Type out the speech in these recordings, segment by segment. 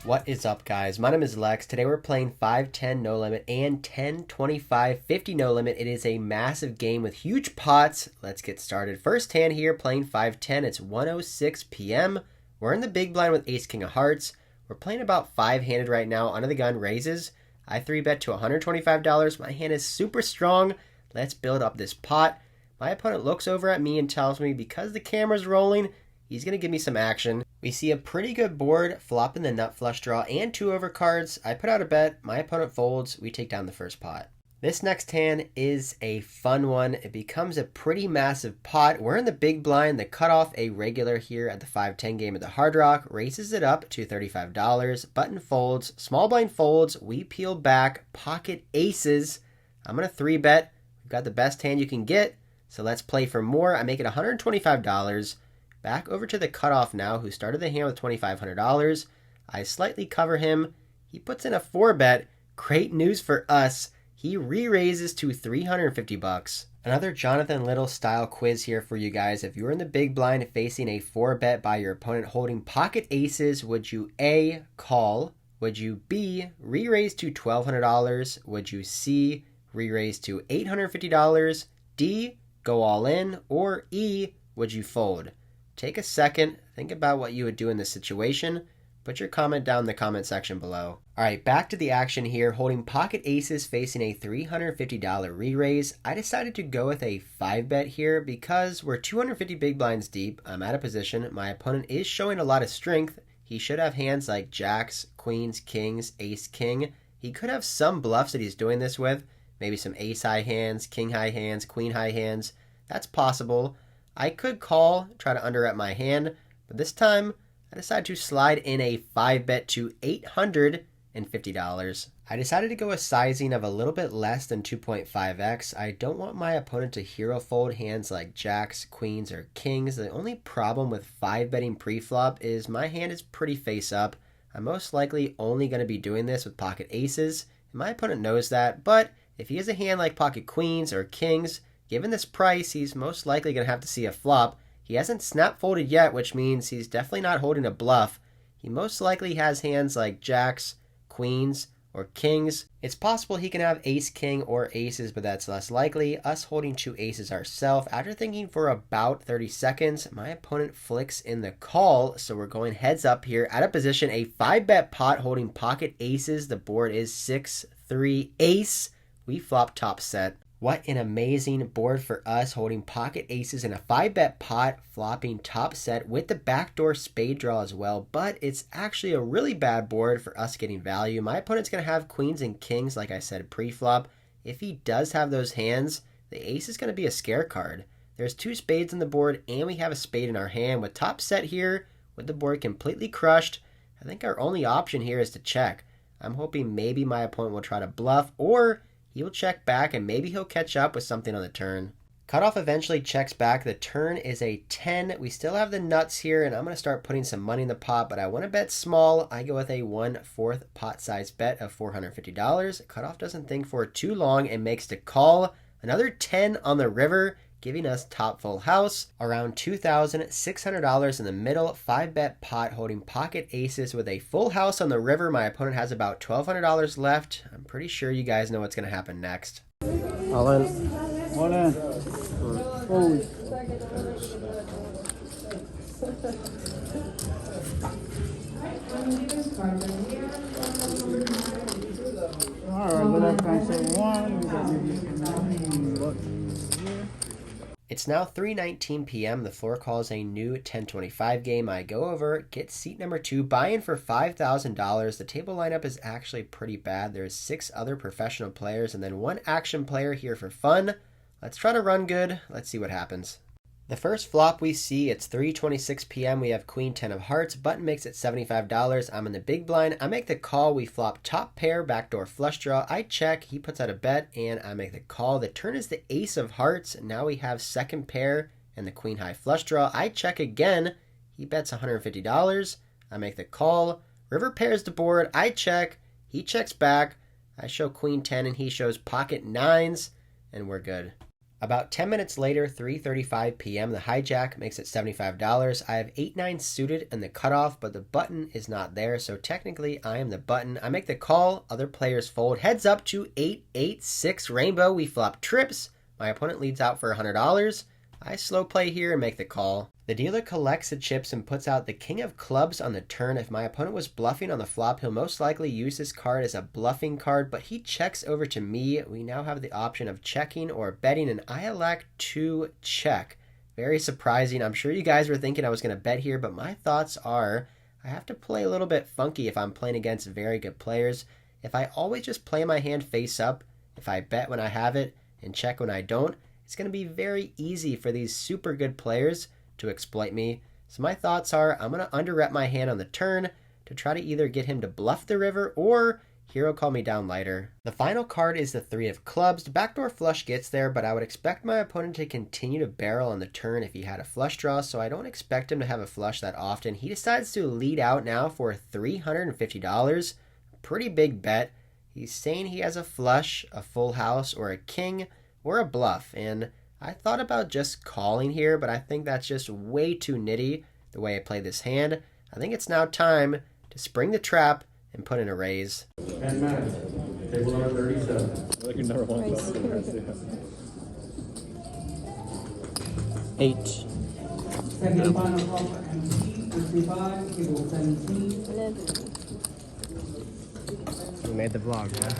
What is up, guys? My name is Lex. Today we're playing 5-10 no limit and 10-25-50 no limit. It is a massive game with huge pots. Let's get started. First hand here, playing 5-10. It's 1:06 p.m. We're in the big blind with ace king of hearts. We're playing about 5-handed right now. Under the gun raises. I 3-bet to $125. My hand is super strong. Let's build up this pot. My opponent looks over at me and tells me because the camera's rolling, he's going to give me some action. We see a pretty good board, flopping the nut flush draw and 2 overcards. I put out a bet, my opponent folds, we take down the first pot. This next hand is a fun one. It becomes a pretty massive pot. We're in the big blind, the cutoff a regular here at the 5-10 game at the Hard Rock, raises it up to $35. Button folds, small blind folds, we peel back, pocket aces. I'm going to 3-bet. We've got the best hand you can get, so let's play for more. I make it $125. Back over to the cutoff now, who started the hand with $2,500. I slightly cover him. He puts in a 4-bet. Great news for us. He re-raises to $350. Another Jonathan Little style quiz here for you guys. If you're in the big blind facing a 4-bet by your opponent holding pocket aces, would you A, call? Would you B, re-raise to $1,200? Would you C, re-raise to $850? D, go all in? Or E, would you fold? Take a second, think about what you would do in this situation. Put your comment down in the comment section below. Alright, back to the action here. Holding pocket aces facing a $350 re-raise. I decided to go with a 5-bet here because we're 250 big blinds deep. I'm out of position. My opponent is showing a lot of strength. He should have hands like jacks, queens, kings, ace, king. He could have some bluffs that he's doing this with. Maybe some ace high hands, king high hands, queen high hands. That's possible. I could call, try to under-bet my hand, but this time I decided to slide in a 5-bet to $850. I decided to go a sizing of a little bit less than 2.5x. I don't want my opponent to hero fold hands like jacks, queens, or kings. The only problem with 5-betting pre-flop is my hand is pretty face up. I'm most likely only going to be doing this with pocket aces, and my opponent knows that, but if he has a hand like pocket queens or kings, given this price, he's most likely going to have to see a flop. He hasn't snap folded yet, which means he's definitely not holding a bluff. He most likely has hands like jacks, queens, or kings. It's possible he can have ace, king, or aces, but that's less likely. Us holding 2 aces ourselves. After thinking for about 30 seconds, my opponent flicks in the call, so we're going heads up here. Out of position, a 5-bet pot holding pocket aces. The board is 6-3 ace. We flop top set. What an amazing board for us, holding pocket aces in a 5-bet pot, flopping top set with the backdoor spade draw as well, but it's actually a really bad board for us getting value. My opponent's going to have queens and kings, like I said, pre-flop. If he does have those hands, the ace is going to be a scare card. There's 2 spades on the board, and we have a spade in our hand. With top set here, with the board completely crushed, I think our only option here is to check. I'm hoping maybe my opponent will try to bluff, or he'll check back and maybe he'll catch up with something on the turn. Cutoff eventually checks back. The turn is a 10. We still have the nuts here, and I'm going to start putting some money in the pot, but I want to bet small. I go with a 1/4 pot size bet of $450. Cutoff doesn't think for too long and makes the call. Another 10 on the river, giving us top full house. Around $2,600 in the middle. 5-bet pot holding pocket aces with a full house on the river. My opponent has about $1,200 left. I'm pretty sure you guys know what's going to happen next. All in. All in. Fold. Alright, but that's kind of 1. We got maybe It's now 3:19 p.m. The floor calls a new 10-25 game. I go over, get seat number 2, buy in for $5,000. The table lineup is actually pretty bad. There's 6 other professional players and then 1 action player here for fun. Let's try to run good. Let's see what happens. The first flop we see, it's 3:26 p.m. We have queen 10 of hearts. Button makes it $75. I'm in the big blind. I make the call. We flop top pair, backdoor flush draw. I check. He puts out a bet, and I make the call. The turn is the ace of hearts. Now we have second pair and the queen high flush draw. I check again. He bets $150. I make the call. River pairs the board. I check. He checks back. I show queen 10, and he shows pocket 9s, and we're good. About 10 minutes later, 3:35 p.m., the hijack makes it $75. I have 8-9 suited in the cutoff, but the button is not there, so technically I am the button. I make the call, other players fold. Heads up to 8-8-6 rainbow. We flop trips. My opponent leads out for $100. I slow play here and make the call. The dealer collects the chips and puts out the king of clubs on the turn. If my opponent was bluffing on the flop, he'll most likely use this card as a bluffing card, but he checks over to me. We now have the option of checking or betting, and I elect to check. Very surprising. I'm sure you guys were thinking I was going to bet here, but my thoughts are I have to play a little bit funky if I'm playing against very good players. If I always just play my hand face up, if I bet when I have it and check when I don't, it's going to be very easy for these super good players to exploit me. So my thoughts are I'm going to underrep my hand on the turn to try to either get him to bluff the river or hero call me down lighter. The final card is the 3 of clubs. The backdoor flush gets there, but I would expect my opponent to continue to barrel on the turn if he had a flush draw, so I don't expect him to have a flush that often. He decides to lead out now for $350. Pretty big bet. He's saying he has a flush, a full house, or a king, or a bluff, and I thought about just calling here, but I think that's just way too nitty the way I play this hand. I think it's now time to spring the trap and put in a raise. And Matt, table number 37. Like you never won that. 8. Second and final call for MC 55, table 17. 11. We made the vlog, man.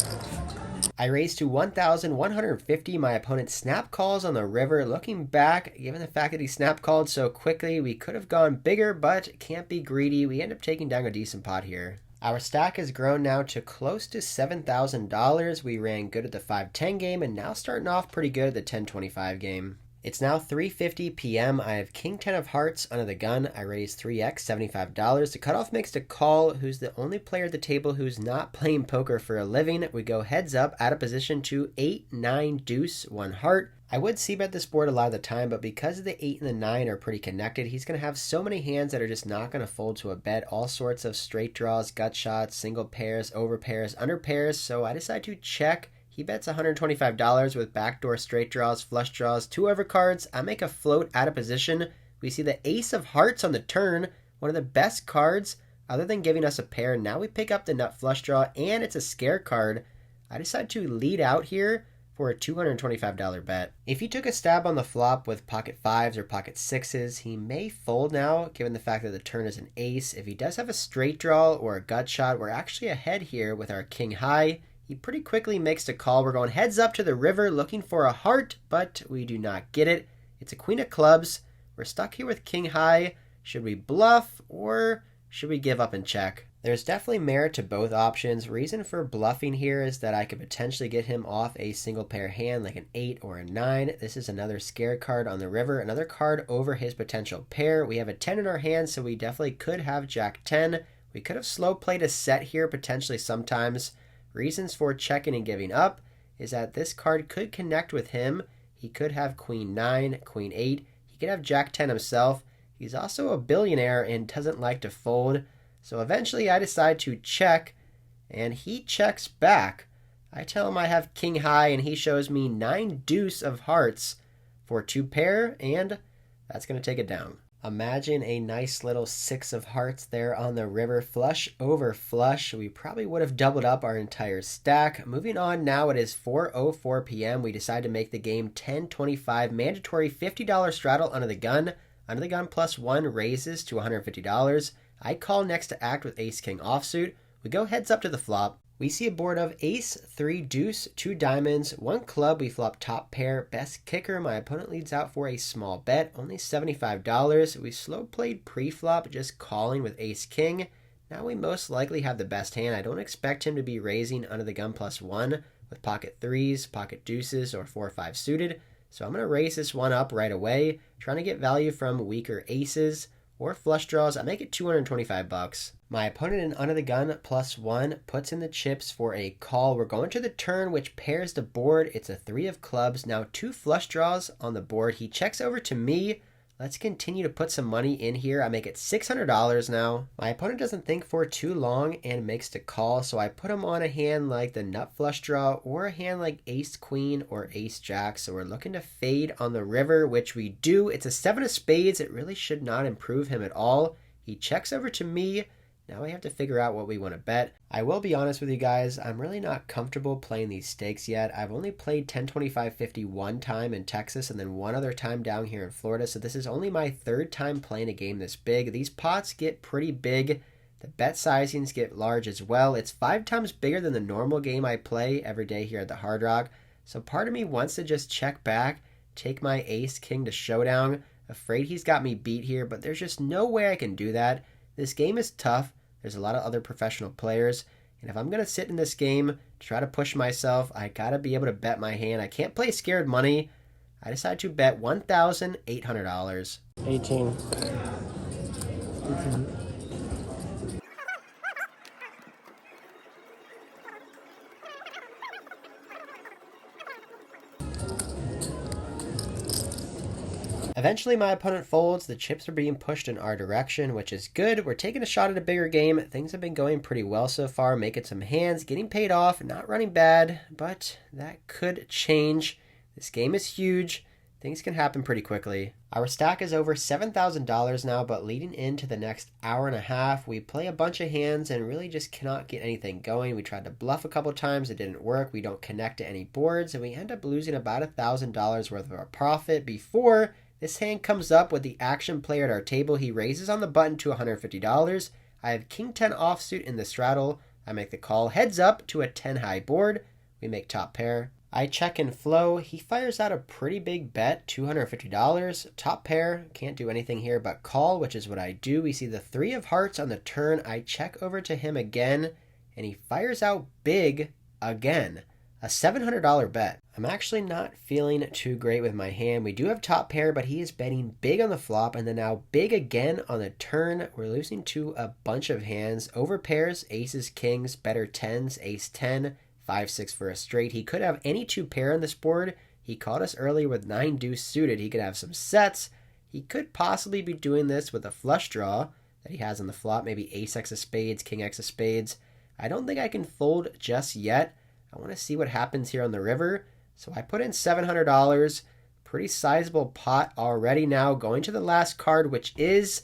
I raise to 1,150. My opponent snap calls on the river. Looking back, given the fact that he snap called so quickly, we could have gone bigger, but can't be greedy. We end up taking down a decent pot here. Our stack has grown now to close to $7,000. We ran good at the 5-10 game and now starting off pretty good at the 10-25 game. It's now 3:50 p.m. I have king 10 of hearts under the gun. I raise 3x, $75. The cutoff makes the call, who's the only player at the table who's not playing poker for a living. We go heads up, out of position to 8-9 deuce, 1 heart. I would c-bet this board a lot of the time, but because the 8 and the 9 are pretty connected, he's going to have so many hands that are just not going to fold to a bet. All sorts of straight draws, gut shots, single pairs, over pairs, under pairs, so I decide to check. He bets $125 with backdoor straight draws, flush draws, 2 overcards. I make a float out of position. We see the ace of hearts on the turn, one of the best cards other than giving us a pair. Now we pick up the nut flush draw, and it's a scare card. I decide to lead out here for a $225 bet. If he took a stab on the flop with pocket 5s or pocket 6s, he may fold now, given the fact that the turn is an ace. If he does have a straight draw or a gut shot, we're actually ahead here with our king high. He pretty quickly makes the call. We're going heads up to the river looking for a heart, but we do not get it. It's a queen of clubs. We're stuck here with king high. Should we bluff or should we give up and check? There's definitely merit to both options. Reason for bluffing here is that I could potentially get him off a single pair hand like an 8 or a 9. This is another scare card on the river, another card over his potential pair. We have a 10 in our hand, so we definitely could have jack 10. We could have slow played a set here potentially sometimes. Reasons for checking and giving up is that this card could connect with him. He could have queen 9, queen 8. He could have jack 10 himself. He's also a billionaire and doesn't like to fold. So eventually I decide to check, and he checks back. I tell him I have king high, and he shows me 9 deuce of hearts for 2 pair, and that's going to take it down. Imagine a nice little 6 of hearts there on the river, flush over flush. We probably would have doubled up our entire stack. Moving on now, it is 4:04 p.m. We decide to make the game 10-25, mandatory $50 straddle under the gun. Under the gun plus 1 raises to $150. I call next to act with ace king offsuit. We go heads up to the flop. We see a board of ace, 3 deuce, 2 diamonds, 1 club. We flop top pair, best kicker. My opponent leads out for a small bet, only $75. We slow played pre-flop, just calling with ace king. Now we most likely have the best hand. I don't expect him to be raising under the gun plus 1 with pocket 3s, pocket deuces, or 4-5 suited. So I'm going to raise this one up right away, trying to get value from weaker aces or flush draws. I make it $225. My opponent in under the gun plus 1 puts in the chips for a call. We're going to the turn, which pairs the board. It's a 3 of clubs. Now 2 flush draws on the board. He checks over to me, Let's continue to put some money in here. I make it $600 now. My opponent doesn't think for too long and makes the call, so I put him on a hand like the nut flush draw or a hand like ace queen or ace jack. So we're looking to fade on the river, which we do. It's a 7 of spades. It really should not improve him at all. He checks over to me. Now I have to figure out what we want to bet. I will be honest with you guys, I'm really not comfortable playing these stakes yet. I've only played 10, 25, 50 one time in Texas and then one other time down here in Florida. So this is only my third time playing a game this big. These pots get pretty big. The bet sizings get large as well. It's 5 times bigger than the normal game I play every day here at the Hard Rock. So part of me wants to just check back, take my ace king to showdown. Afraid he's got me beat here, but there's just no way I can do that. This game is tough. There's a lot of other professional players, and if I'm going to sit in this game to try to push myself, I got to be able to bet my hand. I can't play scared money. I decided to bet $1,800. 18. Eventually my opponent folds. The chips are being pushed in our direction, which is good. We're taking a shot at a bigger game. Things have been going pretty well so far, making some hands, getting paid off, not running bad, but that could change. This game is huge. Things can happen pretty quickly. Our stack is over $7,000 now, but leading into the next hour and a half, we play a bunch of hands and really just cannot get anything going. We tried to bluff a couple times. It didn't work. We don't connect to any boards, and we end up losing about $1,000 worth of our profit before this hand comes up with the action player at our table. He raises on the button to $150. I have king 10 offsuit in the straddle. I make the call. Heads up to a 10 high board. We make top pair. I check and flow. He fires out a pretty big bet, $250. Top pair. Can't do anything here but call, which is what I do. We see the 3 of hearts on the turn. I check over to him again, and he fires out big again. A $700 bet. I'm actually not feeling too great with my hand. We do have top pair, but he is betting big on the flop and then now big again on the turn. We're losing to a bunch of hands. Over pairs, aces, kings, better tens, ace 10, 5-6 for a straight. He could have any 2 pair on this board. He caught us earlier with 9 deuce suited. He could have some sets. He could possibly be doing this with a flush draw that he has on the flop, maybe ace x of spades, king x of spades. I don't think I can fold just yet. I want to see what happens here on the river. So I put in $700. Pretty sizable pot already now. Going to the last card, which is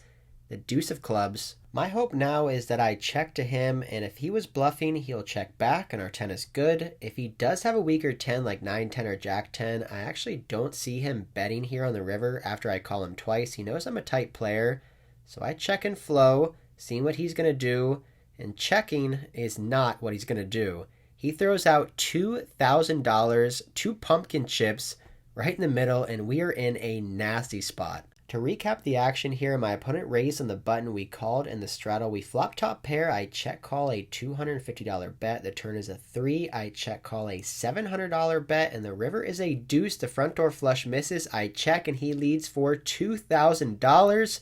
the deuce of clubs. My hope now is that I check to him, and if he was bluffing, he'll check back, and our 10 is good. If he does have a weaker 10, like 9, 10, or jack 10, I actually don't see him betting here on the river after I call him twice. He knows I'm a tight player. So I check and flow, seeing what he's going to do, and checking is not what he's going to do. He throws out $2,000, 2 pumpkin chips right in the middle, and we are in a nasty spot. To recap the action here, my opponent raised on the button. We called in the straddle. We flop top pair. I check call a $250 bet. The turn is a 3. I check call a $700 bet, and the river is a deuce. The front door flush misses. I check, and he leads for $2,000.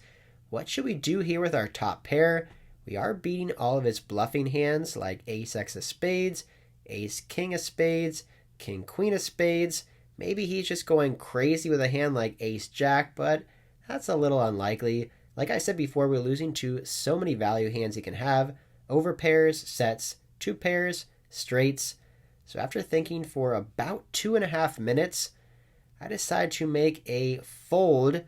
What should we do here with our top pair? We are beating all of his bluffing hands like ace x of spades, ace king of spades, king queen of spades. Maybe he's just going crazy with a hand like ace jack, but that's a little unlikely. Like I said before, we're losing to so many value hands he can have. Over pairs, sets, 2 pairs, straights. So after thinking for about 2.5 minutes, I decide to make a fold,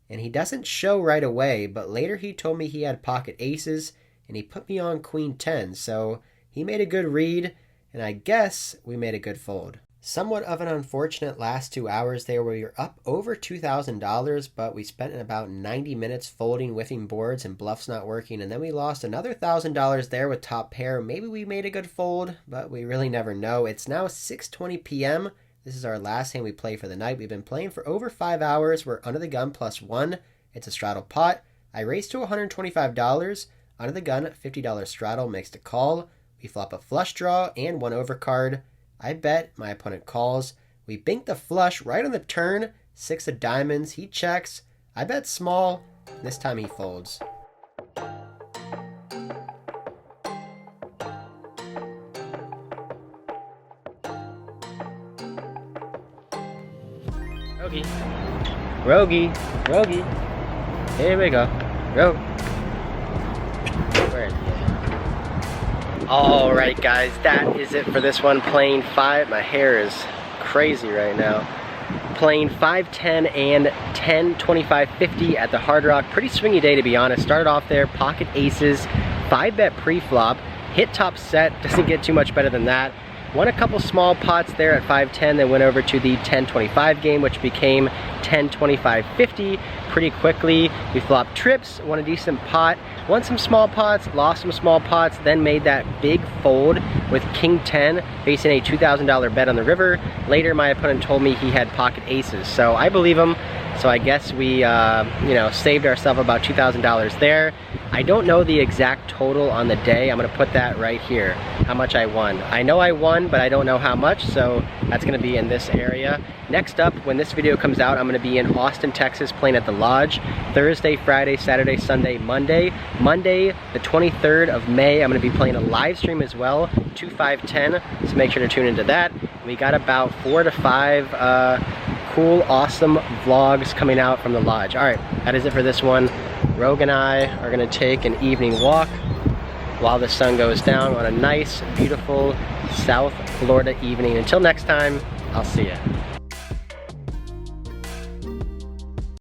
and he doesn't show right away, but later he told me he had pocket aces, and he put me on queen 10, so he made a good read, and I guess we made a good fold. Somewhat of an unfortunate last 2 hours there where we were up over $2,000, but we spent about 90 minutes folding, whiffing boards, and bluffs not working, and then we lost another $1,000 there with top pair. Maybe we made a good fold, but we really never know. It's now 6:20 p.m. This is our last hand we play for the night. We've been playing for over 5 hours. We're under the gun +1. It's a straddle pot. I raised to $125. Under the gun, $50 straddle makes the call. We flop a flush draw and 1 overcard. I bet, my opponent calls. We bink the flush right on the turn. 6 of diamonds. He checks. I bet small. This time he folds. Rogie. Rogie. Rogie. Here we go. Go. Where is he? Alright guys, that is it for this one. Playing 5. My hair is crazy right now. Playing 5, 10, and 10, 25, 50 at the Hard Rock. Pretty swingy day to be honest. Started off there, pocket aces, 5-bet pre-flop, hit top set, doesn't get too much better than that. Won a couple small pots there at 5-10, then went over to the 10-25 game, which became 10-25-50 pretty quickly. We flopped trips, won a decent pot, won some small pots, lost some small pots, then made that big fold with King 10, facing a $2,000 bet on the river. Later, my opponent told me he had pocket aces, so I believe him. So I guess we, saved ourselves about $2,000 there. I don't know the exact total on the day. I'm gonna put that right here, how much I won. I know I won, but I don't know how much, so that's gonna be in this area. Next up, when this video comes out, I'm gonna be in Austin, Texas, playing at the Lodge. Thursday, Friday, Saturday, Sunday, Monday. Monday, the 23rd of May, I'm gonna be playing a live stream as well, 2, 5, 10, so make sure to tune into that. We got about 4 to 5 cool, awesome vlogs coming out from the Lodge. All right, that is it for this one. Rogue and I are gonna take an evening walk while the sun goes down on a nice, beautiful South Florida evening. Until next time, I'll see ya.